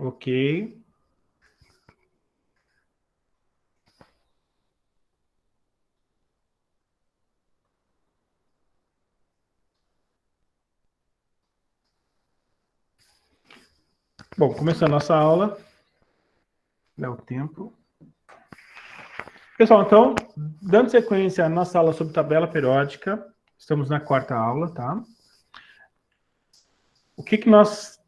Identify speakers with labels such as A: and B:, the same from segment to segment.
A: Ok. Bom, começou a nossa aula. Dá o tempo. Pessoal, então, dando sequência à nossa aula sobre tabela periódica, estamos na 4ª aula, tá? O que nós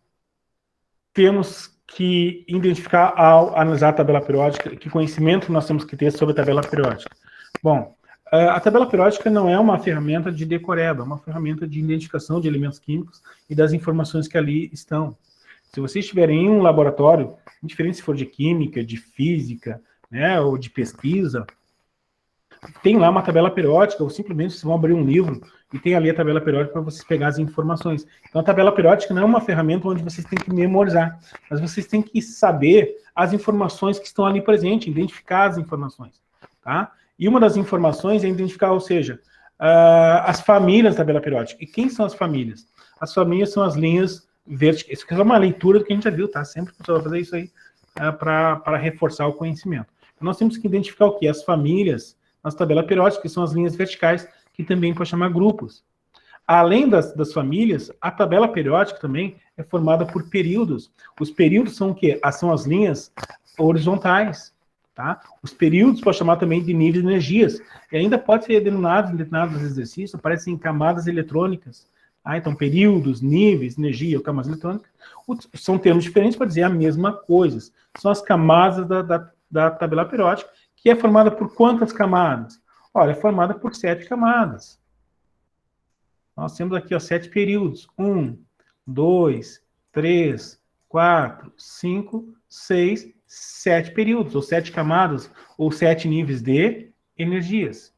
A: temos que identificar ao analisar a tabela periódica? Que conhecimento nós temos que ter sobre a tabela periódica? Bom, a tabela periódica não é uma ferramenta de decoreba, é uma ferramenta de identificação de elementos químicos e das informações que ali estão. Se vocês estiverem em um laboratório, indiferente se for de química, de física, né, ou de pesquisa, tem lá uma tabela periódica, ou simplesmente vocês vão abrir um livro e tem ali a tabela periódica para vocês pegarem as informações. Então, a tabela periódica não é uma ferramenta onde vocês têm que memorizar, mas vocês têm que saber as informações que estão ali presentes, identificar as informações, tá? E uma das informações é identificar, ou seja, as famílias da tabela periódica. E quem são as famílias? As famílias são as linhas verticais. Isso aqui é uma leitura do que a gente já viu, tá? Sempre a pessoa vai fazer isso aí para reforçar o conhecimento. Então, nós temos que identificar o quê? As famílias nas tabelas periódicas, que são as linhas verticais, que também pode chamar grupos. Além das famílias, a tabela periódica também é formada por períodos. Os períodos são o quê? São as linhas horizontais. Tá? Os períodos pode chamar também de níveis de energias. E ainda pode ser denominado em determinados exercícios, aparecem camadas eletrônicas. Tá? Então, períodos, níveis, energia ou camadas eletrônicas são termos diferentes para dizer a mesma coisa. São as camadas da tabela periódica, que é formada por quantas camadas? Olha, é formada por 7 camadas. Nós temos aqui, ó, 7 períodos. 1, 2, 3, 4, 5, 6, 7 períodos, ou 7 camadas, ou 7 níveis de energias.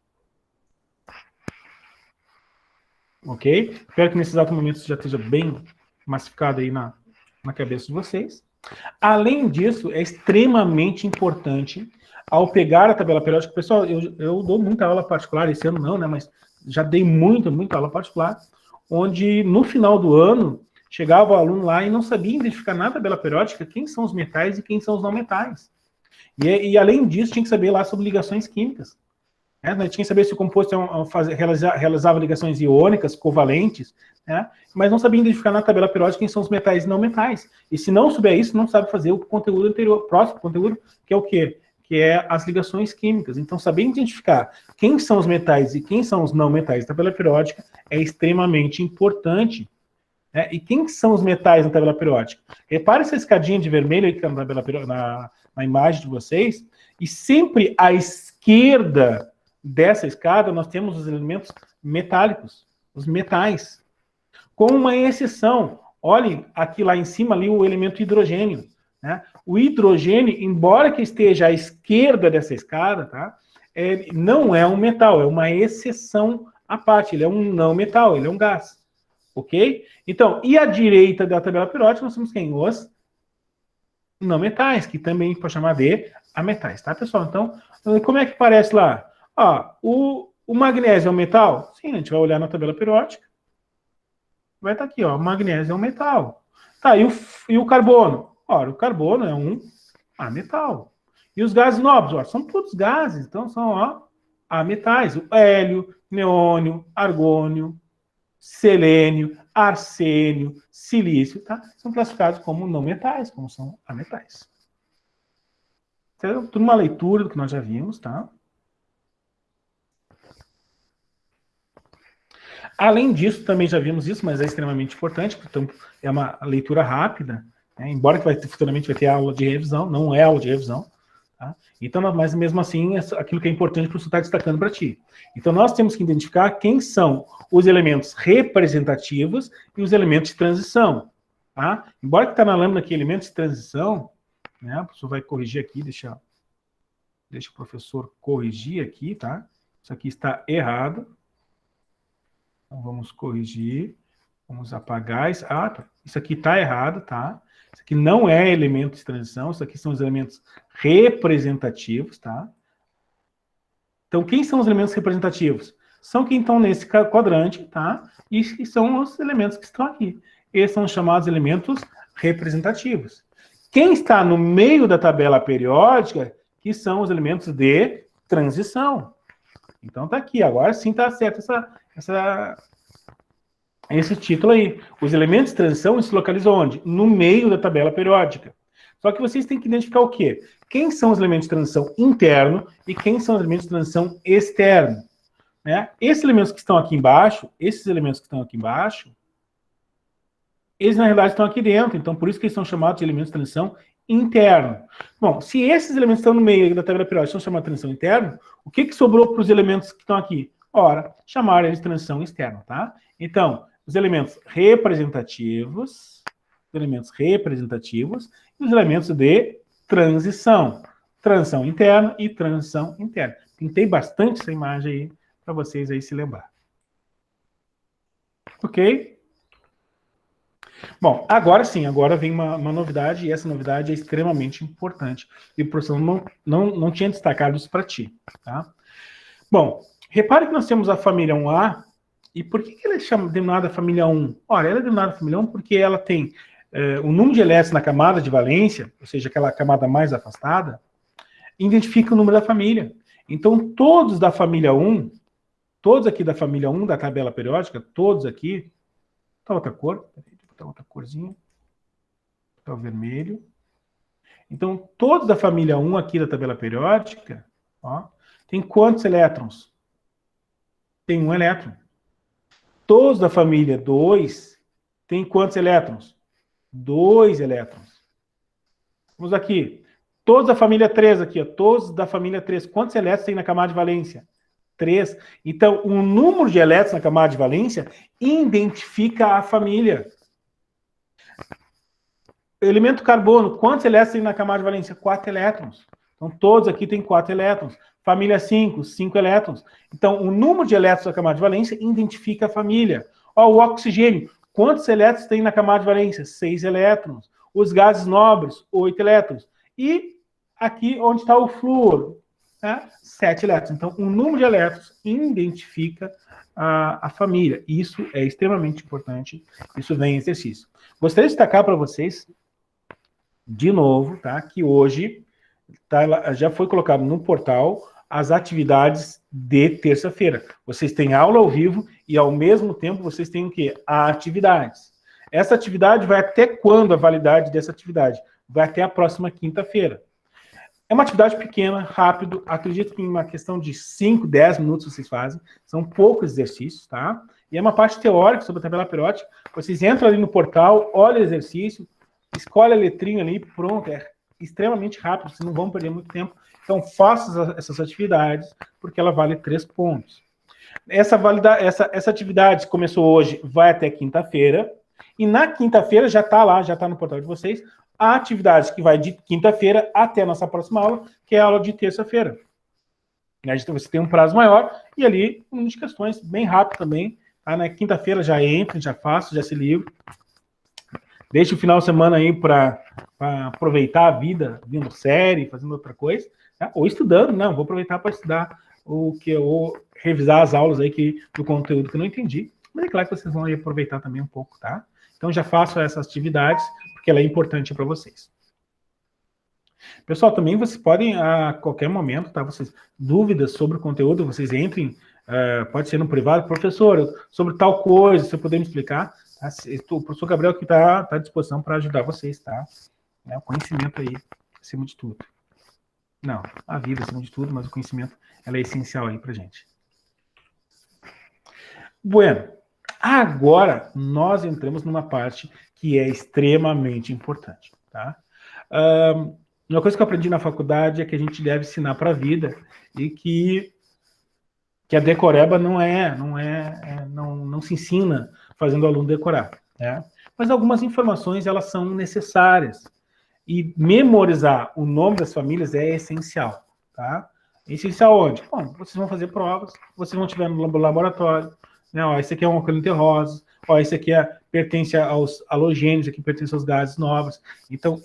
A: Ok? Espero que nesse exato momento isso já esteja bem massificado aí na cabeça de vocês. Além disso, é extremamente importante, ao pegar a tabela periódica, pessoal, eu dou muita aula particular, esse ano não, né, mas já dei muita aula particular, onde no final do ano, chegava o aluno lá e não sabia identificar na tabela periódica quem são os metais e quem são os não metais. E além disso, tinha que saber lá sobre ligações químicas. Tinha que saber se o composto realizava ligações iônicas, covalentes, né? Mas não sabia identificar na tabela periódica quem são os metais e não metais. E se não souber isso, não sabe fazer o conteúdo anterior, próximo conteúdo, que é o quê? Que é as ligações químicas. Então, saber identificar quem são os metais e quem são os não metais da tabela periódica é extremamente importante. Né? E quem são os metais na tabela periódica? Repare essa escadinha de vermelho aí que está na tabela periódica, na imagem de vocês, e sempre à esquerda dessa escada, nós temos os elementos metálicos, os metais. Com uma exceção, olhem aqui lá em cima, ali o elemento hidrogênio. Né? O hidrogênio, embora que esteja à esquerda dessa escada, tá? Não é um metal, é uma exceção à parte, ele é um não metal, ele é um gás. Ok? Então, e à direita da tabela periódica, nós temos quem? Os não metais, que também pode chamar de ametais, tá, pessoal? Então, como é que parece lá? O magnésio é um metal? Sim, a gente vai olhar na tabela periódica. Vai estar aqui, ó, magnésio é um metal. Tá, e o carbono? Ora, o carbono é um ametal. E os gases nobres? Ora, são todos gases, então são, ó, ametais. O hélio, neônio, argônio, selênio, arsênio, silício, tá? São classificados como não metais, como são ametais. Então, tudo uma leitura do que nós já vimos, tá? Além disso, também já vimos isso, mas é extremamente importante, portanto, é uma leitura rápida, né? Embora que futuramente vai ter aula de revisão, não é aula de revisão, tá? Então, mas mesmo assim, aquilo que é importante para você estar destacando para ti. Então, nós temos que identificar quem são os elementos representativos e os elementos de transição, tá? Embora que está na lâmina aqui, elementos de transição, né? O professor vai corrigir aqui, deixa o professor corrigir aqui, tá? Isso aqui está errado. Então, vamos corrigir. Vamos apagar isso. Isso aqui está errado, tá? Isso aqui não é elemento de transição, isso aqui são os elementos representativos, tá? Então, quem são os elementos representativos? São quem estão nesse quadrante, tá? E são os elementos que estão aqui. Esses são os chamados elementos representativos. Quem está no meio da tabela periódica, que são os elementos de transição. Então tá aqui, agora sim tá certo esse título aí. Os elementos de transição se localizam onde? No meio da tabela periódica. Só que vocês têm que identificar o quê? Quem são os elementos de transição interno e quem são os elementos de transição externo. Né? Esses elementos que estão aqui embaixo, eles na realidade estão aqui dentro, então por isso que eles são chamados de elementos de transição interno. Bom, se esses elementos estão no meio da tabela periódica são chamados de transição interna, o que sobrou para os elementos que estão aqui? Ora, chamaram eles de transição externa, tá? Então, os elementos representativos e os elementos de transição. Transição interna e transição interna. Pintei bastante essa imagem aí para vocês aí se lembrar. Ok? Bom, agora sim, agora vem uma novidade, e essa novidade é extremamente importante. E o professor não tinha destacado isso para ti, tá? Bom, repare que nós temos a família 1A, e por que ela é denominada família 1? Olha, ela é denominada família 1 porque ela tem o número de elétrons na camada de valência, ou seja, aquela camada mais afastada, identifica o número da família. Então, todos da família 1, todos aqui da família 1 da tabela periódica, todos aqui, tá outra cor, tá outra corzinha, tá o vermelho. Então, todos da família 1 aqui da tabela periódica, ó, tem quantos elétrons? Tem um elétron. Todos da família 2 tem quantos elétrons? 2 elétrons. Vamos aqui. Todos da família 3 aqui, ó, todos da família 3. Quantos elétrons tem na camada de valência? 3. Então, o número de elétrons na camada de valência identifica a família. Elemento carbono, quantos elétrons tem na camada de valência? 4 elétrons. Então, todos aqui têm 4 elétrons. Família 5, 5 elétrons. Então, o número de elétrons na camada de valência identifica a família. Ó, o oxigênio, quantos elétrons tem na camada de valência? 6 elétrons. Os gases nobres, 8 elétrons. E aqui onde está o flúor, né? 7 elétrons. Então, o número de elétrons identifica a família. Isso é extremamente importante. Isso vem em exercício. Gostaria de destacar para vocês, de novo, tá, que hoje já foi colocado no portal as atividades de terça-feira. Vocês têm aula ao vivo e, ao mesmo tempo, vocês têm o quê? Atividades. Essa atividade vai até quando a validade dessa atividade? Vai até a próxima quinta-feira. É uma atividade pequena, rápido, acredito que em uma questão de 5, 10 minutos vocês fazem, são poucos exercícios, tá? E é uma parte teórica sobre a tabela periódica, vocês entram ali no portal, olham o exercício, escolhe a letrinha ali, pronto, é extremamente rápido, vocês não vão perder muito tempo. Então, faça essas atividades, porque ela vale 3 pontos. Essa atividade começou hoje, vai até quinta-feira, e na quinta-feira já está lá, já está no portal de vocês, a atividade que vai de quinta-feira até a nossa próxima aula, que é a aula de terça-feira. Então, você tem um prazo maior, e ali, um de questões bem rápido também. Tá? Na quinta-feira já entra, já faço, já se livre. Deixa o final de semana aí para aproveitar a vida, vendo série, fazendo outra coisa, tá? Ou estudando, não, vou aproveitar para estudar ou revisar as aulas aí do conteúdo que eu não entendi. Mas é claro que vocês vão aí aproveitar também um pouco, tá? Então já faço essas atividades, porque ela é importante para vocês. Pessoal, também vocês podem, a qualquer momento, tá? Vocês, dúvidas sobre o conteúdo, vocês entrem, pode ser no privado, professor, sobre tal coisa, se eu puder me explicar, tá? O professor Gabriel que está à disposição para ajudar vocês, tá? O conhecimento aí, acima de tudo. Não, a vida acima de tudo, mas o conhecimento, ela é essencial aí pra gente. Bueno, agora nós entramos numa parte que é extremamente importante, tá? Uma coisa que eu aprendi na faculdade é que a gente deve ensinar para a vida e que a decoreba não se ensina fazendo o aluno decorar, né? Mas algumas informações, elas são necessárias. E memorizar o nome das famílias é essencial, tá? É essencial onde? Bom, vocês vão fazer provas, vocês vão estiver no laboratório, né? Ó, esse aqui é um alcânito, ó, esse aqui pertence aos halogênios, aqui pertence aos gases nobres. Então,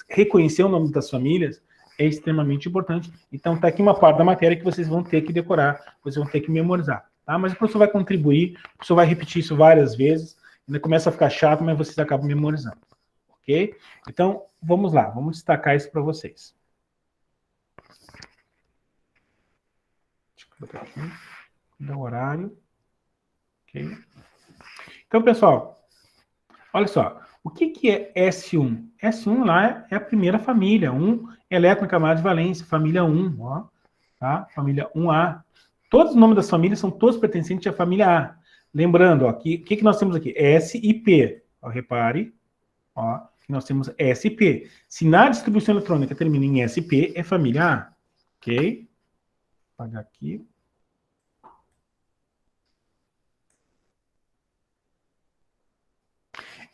A: reconhecer o nome das famílias é extremamente importante. Então, tá aqui uma parte da matéria que vocês vão ter que decorar, vocês vão ter que memorizar, tá? Mas o professor vai contribuir, o professor vai repetir isso várias vezes, ainda começa a ficar chato, mas vocês acabam memorizando. ok? Então, vamos lá, vamos destacar isso para vocês. Deixa eu botar aqui, dá o horário, ok? Então, pessoal, olha só, o que é S1? S1 lá é a primeira família, 1 elétron na camada de valência, família 1, ó, tá? Família 1A. Todos os nomes das famílias são todos pertencentes à família A. Lembrando, ó, o que nós temos aqui? S e P. Ó, repare, ó, que nós temos S e P. Se na distribuição eletrônica termina em SP, é família A. Ok? Vou apagar aqui.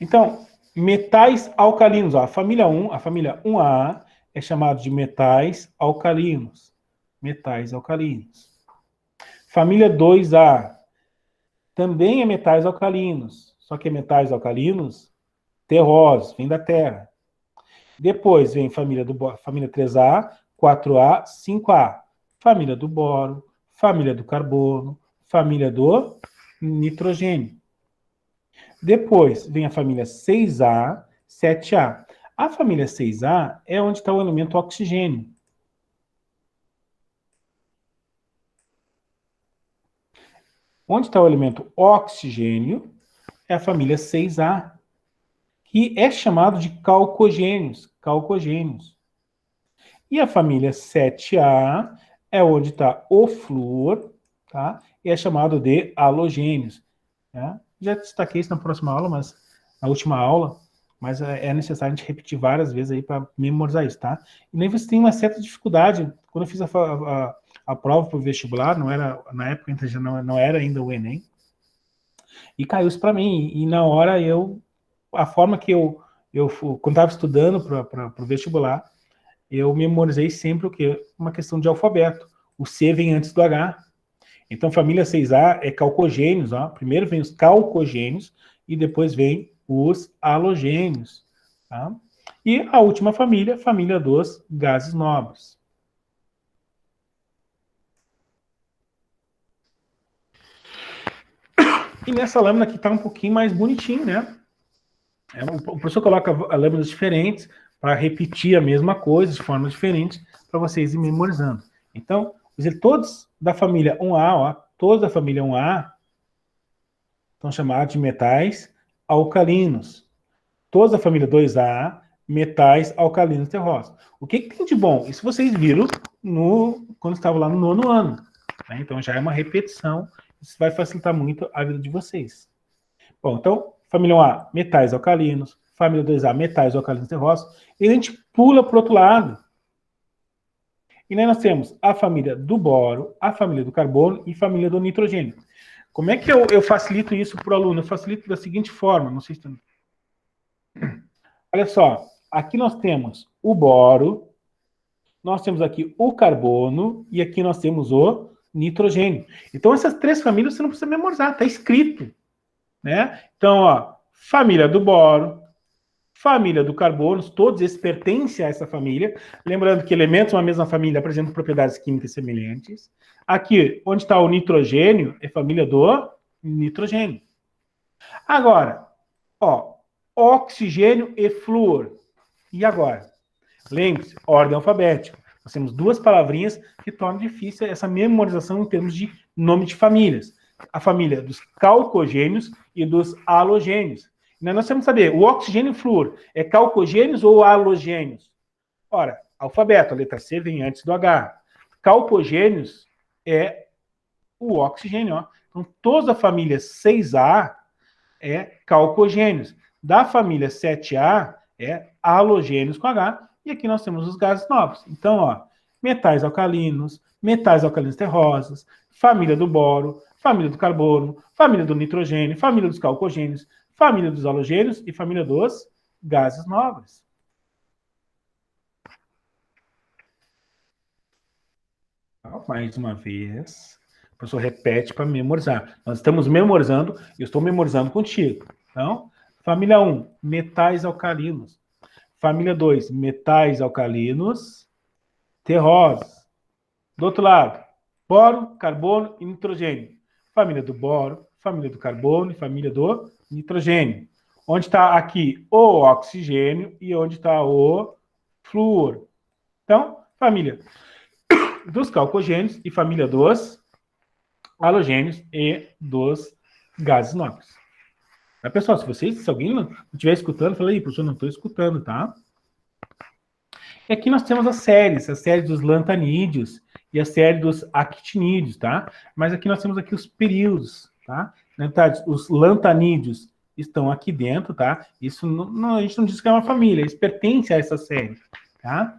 A: Então, metais alcalinos. Ó, a família 1, a família 1A, é chamada de metais alcalinos. Metais alcalinos. Família 2A também é metais alcalinos. Só que é metais alcalinos terrosos, vem da Terra. Depois vem família 3A, 4A, 5A. Família do boro, família do carbono, família do nitrogênio. Depois vem a família 6A, 7A. A família 6A é onde está o elemento oxigênio. Onde está o elemento oxigênio é a família 6A, que é chamado de calcogênios. Calcogênios. E a família 7A é onde está o flúor, tá? E é chamado de halogênios. Né? Já destaquei isso na próxima aula, mas na última aula, mas é necessário a gente repetir várias vezes aí para memorizar isso, tá? E nem você tem uma certa dificuldade. Quando eu fiz a prova para o vestibular, não era, na época não era ainda o Enem, e caiu isso para mim. E na hora a forma que quando estava estudando para o vestibular, eu memorizei sempre o quê? Uma questão de alfabeto. O C vem antes do H. Então, família 6A é calcogênios, ó. Primeiro vem os calcogênios e depois vem os halogênios, tá? E a última família, família dos gases nobres. E nessa lâmina aqui está um pouquinho mais bonitinho, né? O professor coloca lâminas diferentes para repetir a mesma coisa de formas diferentes para vocês ir memorizando. Então, dizer, todos da família 1A, ó, todos da família 1A são chamados de metais alcalinos. Todos da família 2A, metais alcalinos terrosos. O que tem de bom? Isso vocês viram quando estavam lá no nono ano. Né? Então já é uma repetição. Isso vai facilitar muito a vida de vocês. Bom, então, família 1A, metais alcalinos. Família 2A, metais alcalinos terrosos. E a gente pula para o outro lado. E aí nós temos a família do boro, a família do carbono e a família do nitrogênio. Como é que eu facilito isso para o aluno? Eu facilito da seguinte forma, não sei se... Olha só, aqui nós temos o boro, nós temos aqui o carbono e aqui nós temos o nitrogênio. Então essas três famílias você não precisa memorizar, está escrito. Né? Então, ó, família do boro, família do carbono, todos esses pertencem a essa família. Lembrando que elementos de uma mesma família apresentam propriedades químicas semelhantes. Aqui, onde está o nitrogênio, é família do nitrogênio. Agora, ó, oxigênio e flúor. E agora? Lembre-se, ordem alfabética. Nós temos duas palavrinhas que tornam difícil essa memorização em termos de nome de famílias. A família dos calcogênios e dos halogênios. Nós temos que saber, o oxigênio e o flúor é calcogênios ou halogênios? Ora, alfabeto, a letra C vem antes do H. Calcogênios é o oxigênio. Ó. Então, toda a família 6A é calcogênios. Da família 7A é halogênios com H. E aqui nós temos os gases nobres. Então, ó, metais alcalinos terrosos, família do boro, família do carbono, família do nitrogênio, família dos calcogênios, família dos halogênios e família dos gases nobres. Então, mais uma vez, o professor repete para memorizar. Nós estamos memorizando, eu estou memorizando contigo. Então, família 1, metais alcalinos. Família 2, metais alcalinos terrosos. Do outro lado, boro, carbono e nitrogênio. Família do boro, família do carbono e família do nitrogênio. Onde está aqui o oxigênio e onde está o flúor. Então, família dos calcogênios e família dos halogênios e dos gases nobres. Tá, pessoal? Se alguém não estiver escutando, fala aí, professor, não estou escutando, tá? E aqui nós temos a série dos lantanídeos e a série dos actinídeos, tá? Mas aqui nós temos aqui os períodos, tá? Na verdade, os lantanídeos estão aqui dentro, tá? Isso não, a gente não diz que é uma família, eles pertencem a essa série, tá?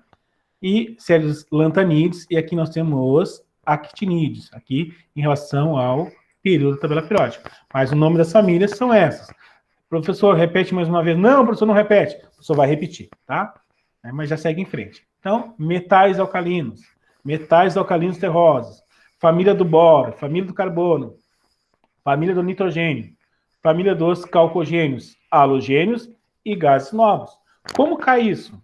A: E série dos lantanídeos, e aqui nós temos os actinídeos, aqui em relação ao período da tabela periódica. Mas o nome das famílias são essas. Professor, repete mais uma vez. Não, professor, não repete. O professor vai repetir, tá? Mas já segue em frente. Então, metais alcalinos terrosos, família do boro, família do carbono, família do nitrogênio, família dos calcogênios, halogênios e gases nobres. Como cai isso?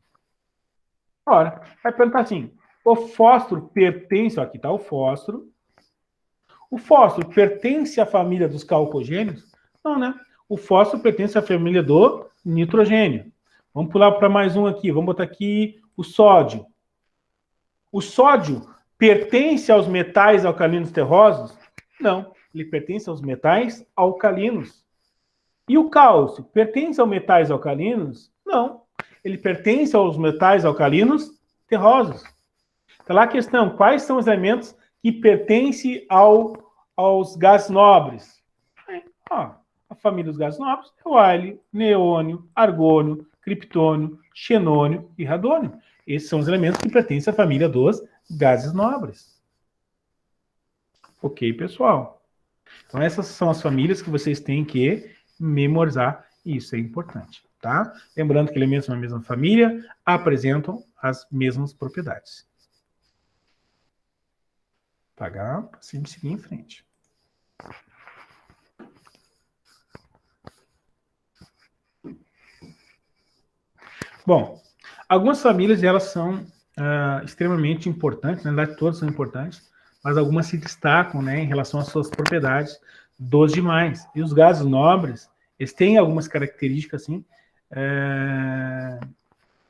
A: Ora, vai perguntar assim, o fósforo pertence, ó, aqui está o fósforo pertence à família dos calcogênios? Não, né? O fósforo pertence à família do nitrogênio. Vamos pular para mais um aqui. Vamos botar aqui o sódio. O sódio pertence aos metais alcalinos terrosos? Não. Ele pertence aos metais alcalinos. E o cálcio pertence aos metais alcalinos? Não. Ele pertence aos metais alcalinos terrosos. Está lá a questão. Quais são os elementos que pertencem aos gases nobres? A família dos gases nobres é o hélio, neônio, argônio, criptônio, xenônio e radônio. Esses são os elementos que pertencem à família dos gases nobres. Ok, pessoal? Então, essas são as famílias que vocês têm que memorizar, e isso é importante, tá? Lembrando que elementos da mesma família apresentam as mesmas propriedades. Pagar, para seguir em frente. Bom, algumas famílias elas são extremamente importantes, na verdade todas são importantes, mas algumas se destacam, né, em relação às suas propriedades dos demais. E os gases nobres, eles têm algumas características assim,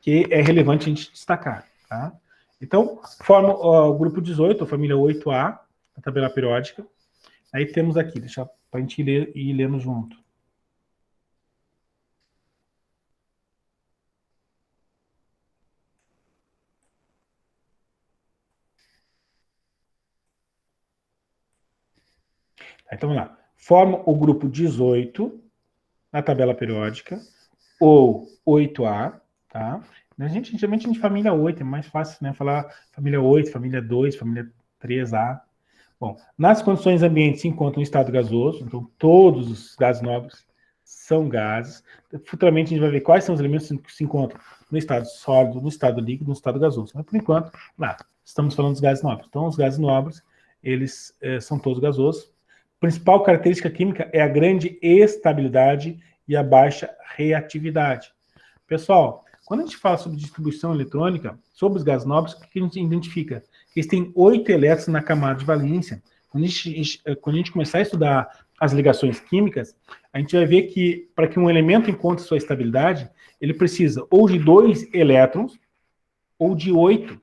A: que é relevante a gente destacar. Tá? Então, forma o grupo 18, a família 8A, a tabela periódica. Aí temos aqui, deixa para a gente ir lendo junto. Então, vamos lá. Forma o grupo 18 na tabela periódica, ou 8A, tá? Geralmente a gente família 8, é mais fácil, né? Falar família 8, família 2, família 3A. Bom, nas condições ambientes se encontra um estado gasoso, então todos os gases nobres são gases. Futuramente a gente vai ver quais são os elementos que se encontram no estado sólido, no estado líquido, no estado gasoso. Mas por enquanto, nada. Estamos falando dos gases nobres. Então os gases nobres, eles são todos gasosos. A principal característica química é a grande estabilidade e a baixa reatividade. Pessoal, quando a gente fala sobre distribuição eletrônica, sobre os gases nobres, o que a gente identifica? Eles têm 8 elétrons na camada de valência. Quando a gente começar a estudar as ligações químicas, a gente vai ver que, para que um elemento encontre sua estabilidade, ele precisa ou de 2 elétrons ou de 8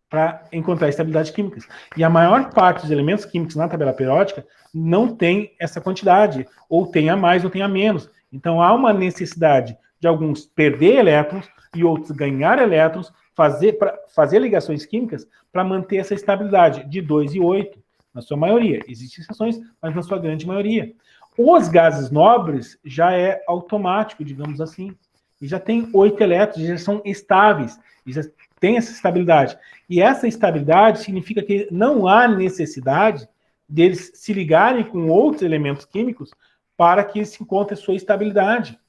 A: para encontrar estabilidade química. E a maior parte dos elementos químicos na tabela periódica não tem essa quantidade, ou tem a mais ou tem a menos. Então há uma necessidade de alguns perder elétrons e outros ganhar elétrons, fazer ligações químicas para manter essa estabilidade de 2 e 8, na sua maioria. Existem exceções, mas na sua grande maioria. Os gases nobres já é automático, digamos assim, e já tem 8 elétrons, já são estáveis, e já tem essa estabilidade. E essa estabilidade significa que não há necessidade deles se ligarem com outros elementos químicos para que se encontre sua estabilidade.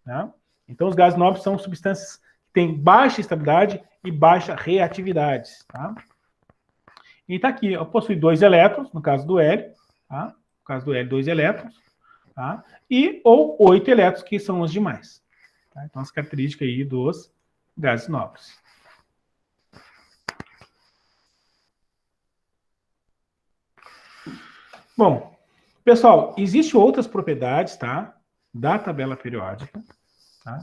A: Tá? Então, os gases nobres são substâncias que têm baixa estabilidade e baixa reatividade. Tá? E está aqui, possui 2 elétrons, no caso do hélio, tá? No caso do hélio, 2 elétrons, tá? Ou 8 elétrons, que são os demais. Tá? Então, as características aí dos gases nobres. Bom, pessoal, existem outras propriedades, tá? da tabela periódica, tá?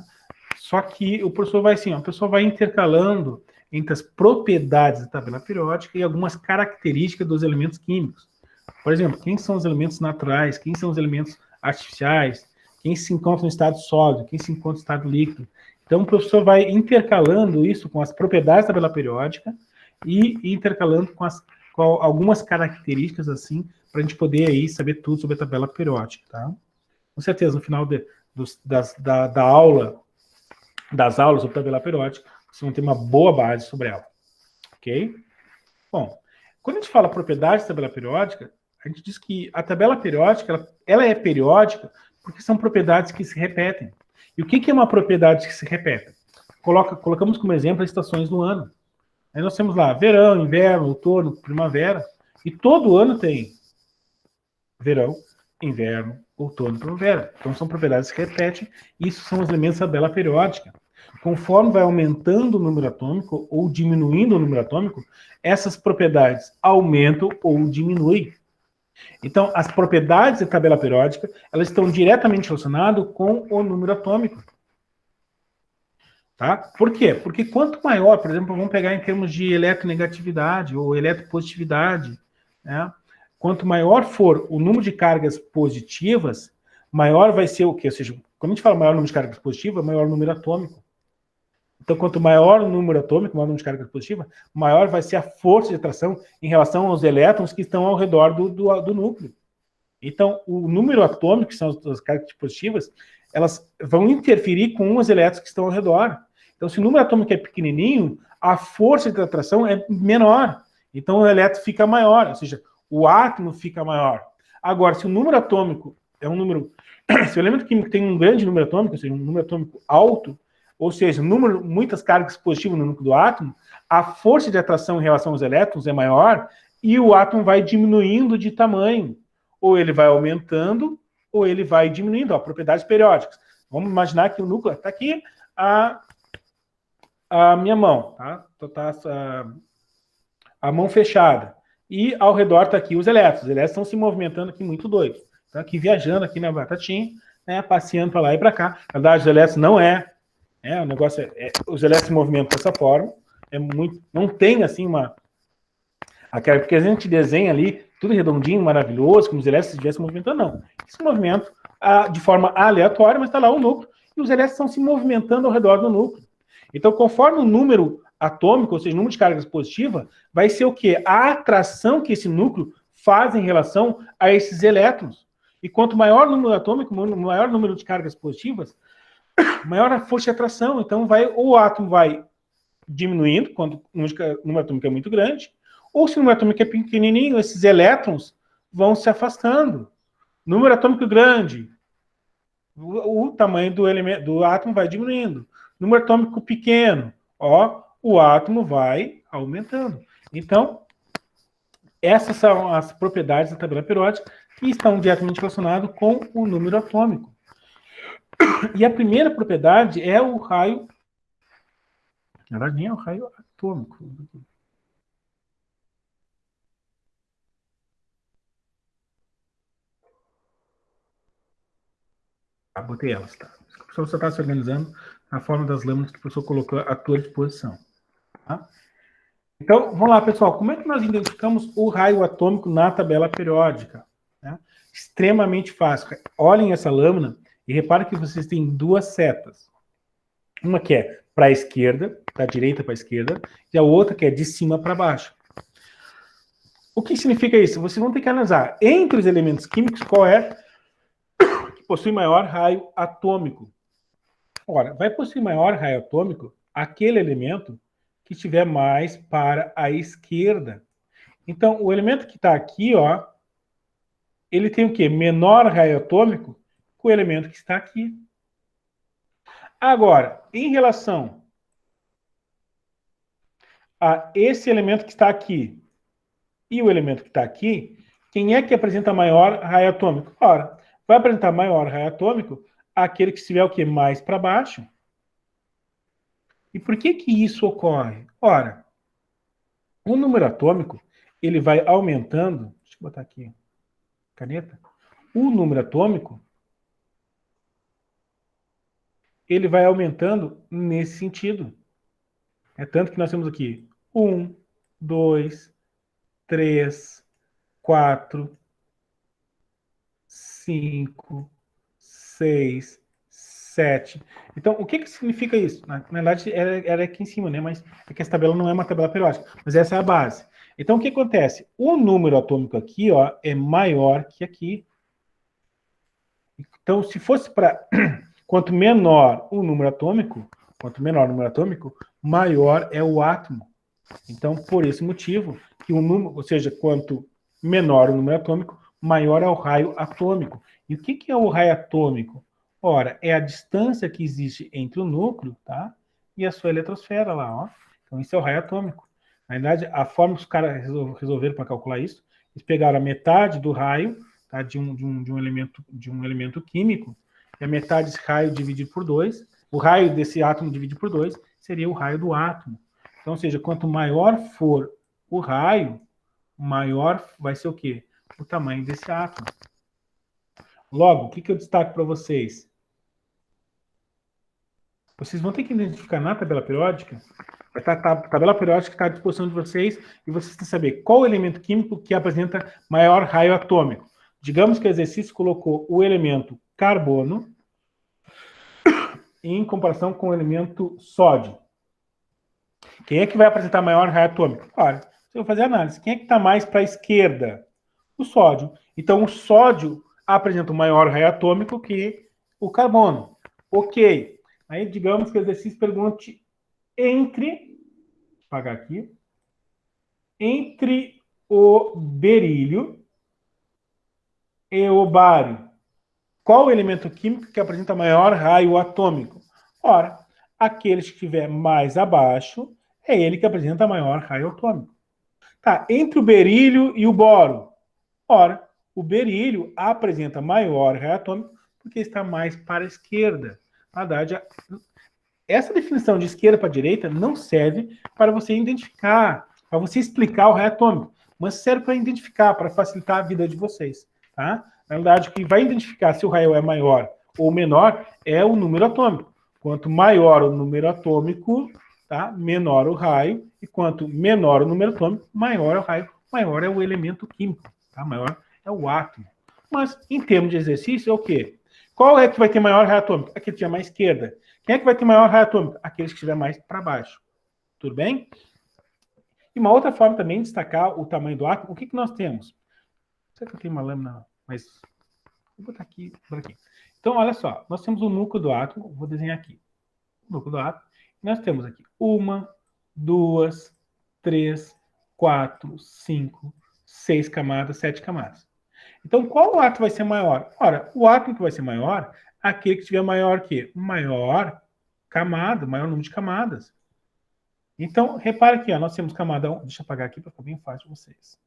A: Só que o professor vai assim, ó, o professor vai intercalando entre as propriedades da tabela periódica e algumas características dos elementos químicos. Por exemplo, quem são os elementos naturais, quem são os elementos artificiais, quem se encontra no estado sólido, quem se encontra no estado líquido. Então, o professor vai intercalando isso com as propriedades da tabela periódica e intercalando com algumas características, assim, para a gente poder aí saber tudo sobre a tabela periódica, tá? Com certeza, no final da aula, das aulas sobre tabela periódica, vocês vão ter uma boa base sobre ela, ok? Bom, quando a gente fala propriedades da tabela periódica, a gente diz que a tabela periódica, ela é periódica porque são propriedades que se repetem. E o que é uma propriedade que se repete? Colocamos como exemplo as estações do ano. Aí nós temos lá verão, inverno, outono, primavera, e todo ano tem verão, inverno, outono, primavera. Então são propriedades que se repetem, e isso são os elementos da tabela periódica. Conforme vai aumentando o número atômico ou diminuindo o número atômico, essas propriedades aumentam ou diminuem. Então, as propriedades da tabela periódica, elas estão diretamente relacionadas com o número atômico. Tá? Por quê? Porque quanto maior, por exemplo, vamos pegar em termos de eletronegatividade ou eletropositividade, né? Quanto maior for o número de cargas positivas, maior vai ser o quê? Ou seja, quando a gente fala maior número de cargas positivas, maior o número atômico. Então, quanto maior o número atômico, maior o número de carga positiva, maior vai ser a força de atração em relação aos elétrons que estão ao redor do núcleo. Então, o número atômico, que são as cargas positivas, elas vão interferir com os elétrons que estão ao redor. Então, se o número atômico é pequenininho, a força de atração é menor. Então, o elétron fica maior, ou seja, o átomo fica maior. Agora, se o número atômico é um número... Se o elemento químico tem um grande número atômico, ou seja, um número atômico alto, ou seja, muitas cargas positivas no núcleo do átomo, a força de atração em relação aos elétrons é maior e o átomo vai diminuindo de tamanho. Ou ele vai aumentando, ou ele vai diminuindo. Ó, propriedades periódicas. Vamos imaginar que o núcleo... Está aqui a minha mão, tá? A mão fechada. E ao redor está aqui os elétrons. Os elétrons estão se movimentando aqui muito doidos. Estão aqui viajando aqui na batatinha, né, passeando para lá e para cá. Na verdade, os elétrons não o negócio os elétrons se movimentam dessa forma. Não tem assim porque a gente desenha ali tudo redondinho, maravilhoso, como os elétrons estivessem movimentando, não. Esse movimento de forma aleatória, mas está lá o núcleo, e os elétrons estão se movimentando ao redor do núcleo. Então, conforme o número atômico, ou seja, o número de cargas positivas, vai ser o quê? A atração que esse núcleo faz em relação a esses elétrons. E quanto maior o número atômico, maior o número de cargas positivas, maior a força de atração. Então, o átomo vai diminuindo, quando o número atômico é muito grande, ou se o número atômico é pequenininho, esses elétrons vão se afastando. Número atômico grande, o tamanho do átomo vai diminuindo. Número atômico pequeno, o átomo vai aumentando. Então, essas são as propriedades da tabela periódica que estão diretamente relacionadas com o número atômico. E a primeira propriedade é o raio... Na verdade, nem é o raio atômico. Botei elas, tá? O professor só está se organizando na forma das lâminas que o professor colocou à tua disposição. Tá? Então, vamos lá, pessoal. Como é que nós identificamos o raio atômico na tabela periódica? Né? Extremamente fácil. Olhem essa lâmina e reparem que vocês têm duas setas. Uma que é para a esquerda, da direita para a esquerda, e a outra que é de cima para baixo. O que significa isso? Vocês vão ter que analisar entre os elementos químicos qual é que possui maior raio atômico. Ora, vai possuir maior raio atômico aquele elemento que estiver mais para a esquerda. Então, o elemento que está aqui, ele tem o quê? Menor raio atômico que o elemento que está aqui. Agora, em relação a esse elemento que está aqui e o elemento que está aqui, quem é que apresenta maior raio atômico? Ora, vai apresentar maior raio atômico aquele que estiver o quê? Mais para baixo. E por que isso ocorre? Ora, o número atômico, ele vai aumentando... Deixa eu botar aqui, caneta. O número atômico, ele vai aumentando nesse sentido. É tanto que nós temos aqui 1, 2, 3, 4, 5, 6, 7. Então, o que significa isso? Na verdade, era aqui em cima, né? Mas é que essa tabela não é uma tabela periódica, mas essa é a base. Então, o que acontece? O número atômico aqui, ó, é maior que aqui. Então, se fosse para quanto menor o número atômico, maior é o átomo. Então, por esse motivo, que o número, ou seja, quanto menor o número atômico, maior é o raio atômico. E o que é o raio atômico? Ora, é a distância que existe entre o núcleo, tá? E a sua eletrosfera lá, ó. Então, isso é o raio atômico. Na verdade, a forma que os caras resolveram para calcular isso, eles pegaram a metade do raio, tá? de um elemento químico, e a metade desse raio dividido por 2, o raio desse átomo dividido por 2 seria o raio do átomo. Então, ou seja, quanto maior for o raio, maior vai ser o quê? O tamanho desse átomo. Logo, o que eu destaco para vocês? Vocês vão ter que identificar na tabela periódica, a tabela periódica está à disposição de vocês, e vocês têm que saber qual o elemento químico que apresenta maior raio atômico. Digamos que o exercício colocou o elemento carbono em comparação com o elemento sódio. Quem é que vai apresentar maior raio atômico? Claro, você vai fazer análise. Quem é que está mais para a esquerda? O sódio. Então, o sódio apresenta um maior raio atômico que o carbono. Ok. Aí, digamos que o exercício pergunte entre, vou apagar aqui, entre o berílio e o bário. Qual o elemento químico que apresenta maior raio atômico? Ora, aquele que estiver mais abaixo é ele que apresenta maior raio atômico. Tá, entre o berílio e o boro. Ora, o berílio apresenta maior raio atômico porque está mais para a esquerda. Na verdade, essa definição de esquerda para direita não serve para você identificar, para você explicar o raio atômico, mas serve para identificar, para facilitar a vida de vocês. Tá? Na verdade, o que vai identificar se o raio é maior ou menor é o número atômico. Quanto maior o número atômico, tá? Menor o raio, e quanto menor o número atômico, maior é o raio, maior é o elemento químico, tá? Maior é o átomo. Mas, em termos de exercício, é o quê? Qual é que vai ter maior raio atômico? Aquele que tiver mais esquerda. Quem é que vai ter maior raio atômico? Aqueles que estiver mais para baixo. Tudo bem? E uma outra forma também de destacar o tamanho do átomo, o que nós temos? Será que eu tenho uma lâmina? Mas vou botar aqui, por aqui. Então, olha só, nós temos o núcleo do átomo, vou desenhar aqui. O núcleo do átomo. Nós temos aqui 1, 2, 3, 4, 5, 6 camadas, 7 camadas. Então, qual átomo vai ser maior? Ora, o átomo que vai ser maior é aquele que tiver maior que maior camada, maior número de camadas. Então, repara aqui, ó, nós temos camada 1. Deixa eu apagar aqui para ficar bem fácil para vocês.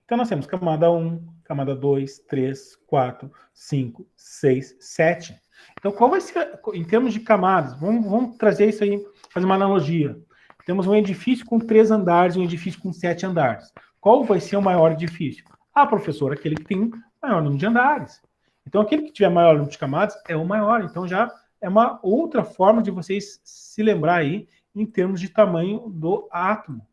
A: Então, nós temos camada 1, camada 2, 3, 4, 5, 6, 7. Então, qual vai ser, em termos de camadas, vamos trazer isso aí, fazer uma analogia. Temos um edifício com 3 andares e um edifício com 7 andares. Qual vai ser o maior edifício? Ah, professor, aquele que tem maior número de andares. Então, aquele que tiver maior número de camadas é o maior. Então, já é uma outra forma de vocês se lembrar aí em termos de tamanho do átomo.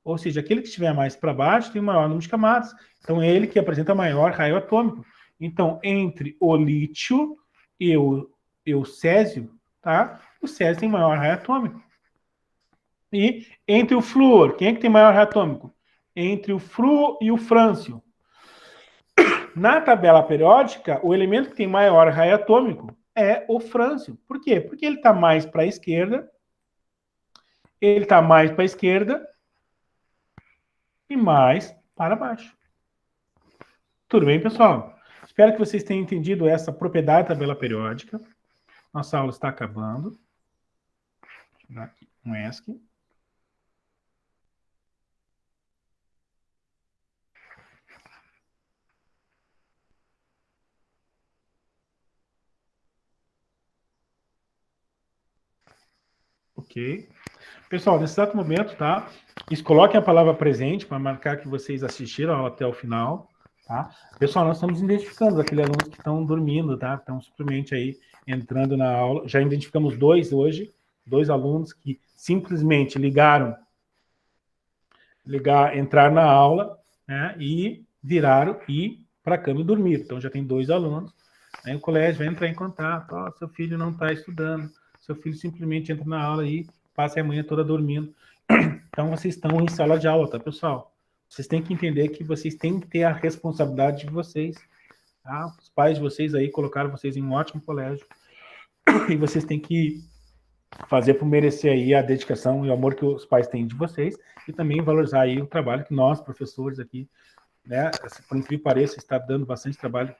A: Ou seja, aquele que estiver mais para baixo tem o maior número de camadas. Então, é ele que apresenta maior raio atômico. Então, entre o lítio e o césio, tá? O césio tem maior raio atômico. E entre o flúor, quem é que tem maior raio atômico? Entre o flúor e o frâncio. Na tabela periódica, o elemento que tem maior raio atômico é o frâncio. Por quê? Porque ele está mais para a esquerda, ele está mais para a esquerda e mais para baixo. Tudo bem, pessoal? Espero que vocês tenham entendido essa propriedade da tabela periódica. Nossa aula está acabando. Deixa eu dar aqui um ESC. Ok. Pessoal, nesse exato momento, tá? Coloquem a palavra presente para marcar que vocês assistiram até o final. tá? Pessoal, nós estamos identificando aqueles alunos que estão dormindo, tá? Estão simplesmente aí entrando na aula. Já identificamos 2 hoje, 2 alunos que simplesmente entrar na aula, né, e viraram e ir para a cama e dormir. Então já tem 2 alunos. Aí o colégio vai entrar em contato, seu filho não está estudando, seu filho simplesmente entra na aula e passa a manhã toda dormindo. Então vocês estão em sala de aula, tá, pessoal? Vocês têm que entender que vocês têm que ter a responsabilidade de vocês. Tá? Os pais de vocês aí colocaram vocês em um ótimo colégio e vocês têm que fazer por merecer aí a dedicação e o amor que os pais têm de vocês e também valorizar aí o trabalho que nós, professores aqui, né, por incrível que pareça, está dando bastante trabalho.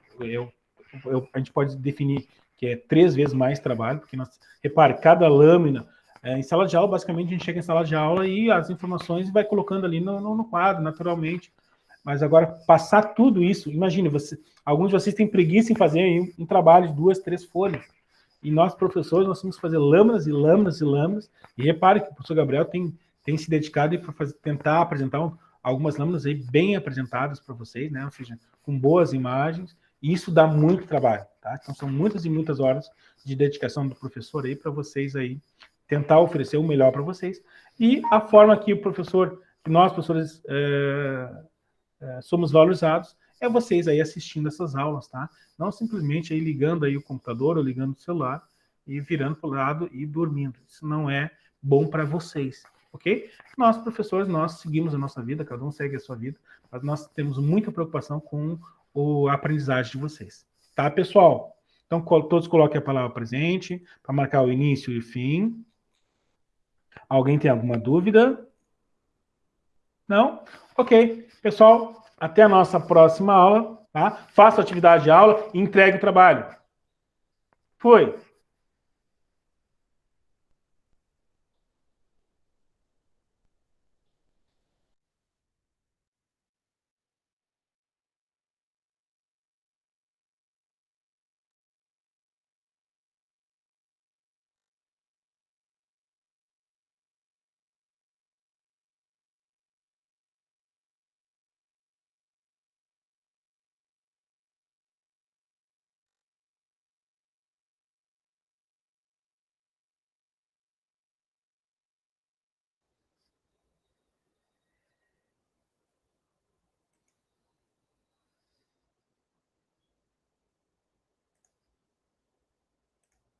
A: A gente pode definir que é 3 vezes mais trabalho, porque repare, cada lâmina, em sala de aula, basicamente a gente chega em sala de aula e as informações vai colocando ali no quadro, naturalmente. Mas agora, passar tudo isso, imagine, alguns de vocês têm preguiça em fazer um trabalho de 2, 3 folhas. E nós, professores, nós temos que fazer lâminas e lâminas e lâminas. E repare que o professor Gabriel tem se dedicado para tentar apresentar algumas lâminas aí bem apresentadas para vocês, né? Ou seja, com boas imagens. E isso dá muito trabalho, tá? Então são muitas e muitas horas de dedicação do professor aí para vocês aí tentar oferecer o melhor para vocês. E a forma que nós, professores, somos valorizados é vocês aí assistindo essas aulas, tá? Não simplesmente aí ligando aí o computador ou ligando o celular e virando para o lado e dormindo. Isso não é bom para vocês, ok? Nós, professores, nós seguimos a nossa vida, cada um segue a sua vida, mas nós temos muita preocupação com a aprendizagem de vocês. Tá, pessoal? Então, todos coloquem a palavra presente para marcar o início e o fim. Alguém tem alguma dúvida? Não? Ok. Pessoal, até a nossa próxima aula. Tá? Faça a atividade de aula e entregue o trabalho. Foi.